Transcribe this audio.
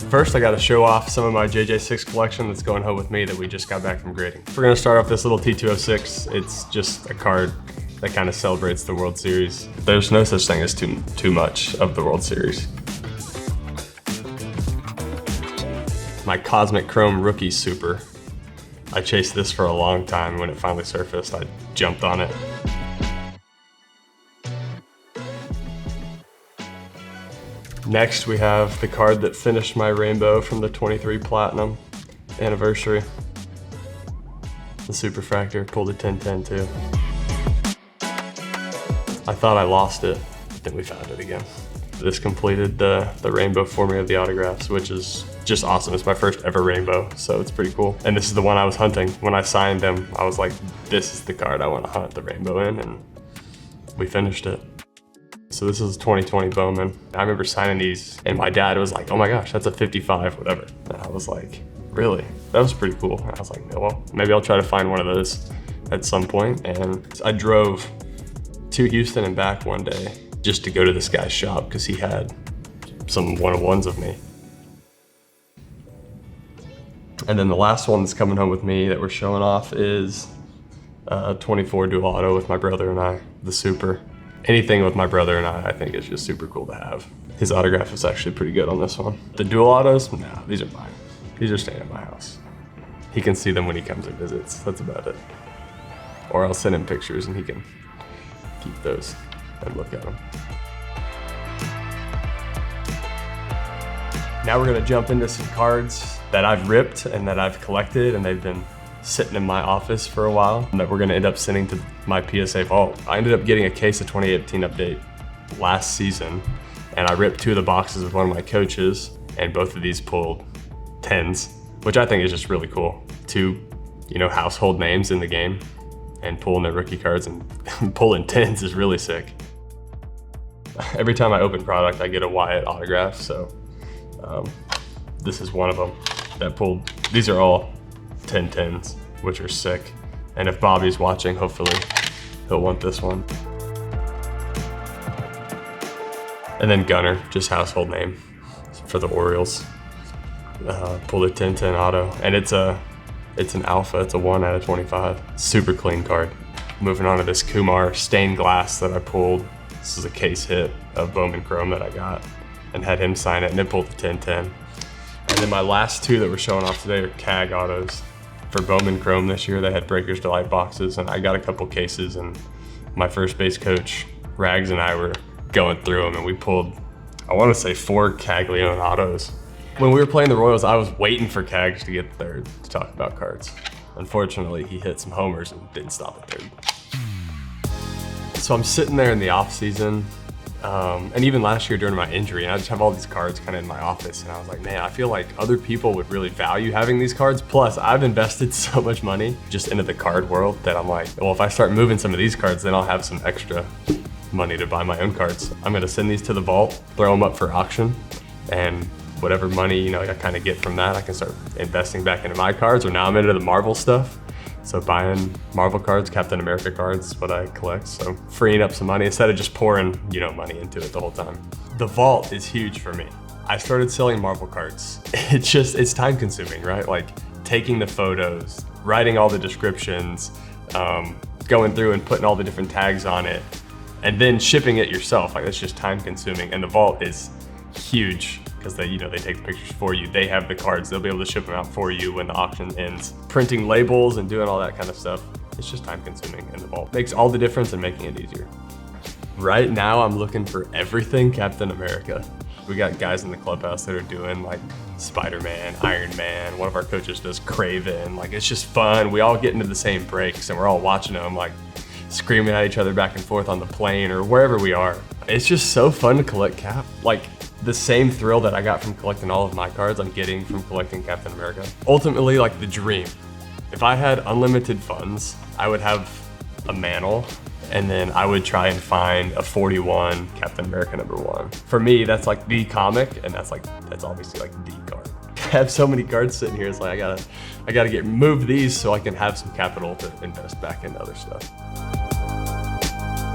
First, I gotta show off some of my JJ6 collection that's going home with me that we just got back from grading. We're gonna start off this little T206. It's just a card that kind of celebrates the World Series. There's no such thing as too much of the World Series. My Cosmic Chrome Rookie Super. I chased this for a long time. When it finally surfaced, I jumped on it. Next, we have the card that finished my rainbow from the 23 Platinum anniversary. The Superfractor, pulled a 1010 too. I thought I lost it, but then we found it again. This completed the rainbow for me of the autographs, which is just awesome. It's my first ever rainbow, so it's pretty cool. And this is the one I was hunting. When I signed them, I was like, this is the card I want to hunt the rainbow in, and we finished it. So this is 2020 Bowman. I remember signing these, and my dad was like, oh my gosh, that's a 55, whatever. And I was like, really? That was pretty cool. And I was like, no, well, maybe I'll try to find one of those at some point. And I drove to Houston and back one day just to go to this guy's shop because he had some one-of-ones of me. And then the last one that's coming home with me that we're showing off is 24 dual auto with my brother and I, the Super. Anything with my brother and I think is just super cool to have. His autograph is actually pretty good on this one. The dual autos, no, these are mine. These are staying at my house. He can see them when he comes and visits, that's about it. Or I'll send him pictures and he can keep those and look at them. Now we're gonna jump into some cards that I've ripped and that I've collected, and they've been sitting in my office for a while that we're gonna end up sending to my PSA Vault. I ended up getting a case of 2018 update last season, and I ripped 2 of the boxes with one of my coaches, and both of these pulled 10s, which I think is just really cool. 2, household names in the game, and pulling their rookie cards and pulling 10s is really sick. Every time I open product, I get a Wyatt autograph, so this is one of them that pulled. These are all 10-10s, which are sick. And if Bobby's watching, hopefully he'll want this one. And then Gunner, just household name for the Orioles. Pulled a 10-10 auto, and it's an alpha, it's a 1 out of 25. Super clean card. Moving on to this Kumar stained glass that I pulled. This is a case hit of Bowman Chrome that I got and had him sign it, and it pulled the 10-10. And then my last 2 that we're showing off today are CAG autos. For Bowman Chrome this year, they had Breakers Delight boxes, and I got a couple cases, and my first base coach, Rags, and I were going through them, and we pulled, I want to say 4 Caglione autos. When we were playing the Royals, I was waiting for Cags to get third to talk about cards. Unfortunately, he hit some homers and didn't stop at third. So I'm sitting there in the off season, and even last year during my injury, and I just have all these cards kind of in my office, and I was like, man, I feel like other people would really value having these cards. Plus, I've invested so much money just into the card world that I'm like, well, if I start moving some of these cards, then I'll have some extra money to buy my own cards. I'm gonna send these to the vault, throw them up for auction, and whatever money I kind of get from that, I can start investing back into my cards. Or now I'm into the Marvel stuff. So buying Marvel cards, Captain America cards is what I collect. So freeing up some money instead of just pouring, money into it the whole time. The vault is huge for me. I started selling Marvel cards. It's time consuming, right? Like taking the photos, writing all the descriptions, going through and putting all the different tags on it, and then shipping it yourself. Like that's just time consuming. And the vault is huge because they take the pictures for you. They have the cards. They'll be able to ship them out for you when the auction ends. Printing labels and doing all that kind of stuff, it's just time consuming, and the vault makes all the difference in making it easier. Right now, I'm looking for everything Captain America. We got guys in the clubhouse that are doing like Spider-Man, Iron Man. One of our coaches does Kraven. Like it's just fun. We all get into the same breaks and we're all watching them like screaming at each other back and forth on the plane or wherever we are. It's just so fun to collect Cap. Like the same thrill that I got from collecting all of my cards, I'm getting from collecting Captain America. Ultimately, like the dream. If I had unlimited funds, I would have a mantle, and then I would try and find a 41 Captain America #1. For me, that's like the comic, and that's obviously like the card. I have so many cards sitting here, it's like I gotta move these so I can have some capital to invest back into other stuff.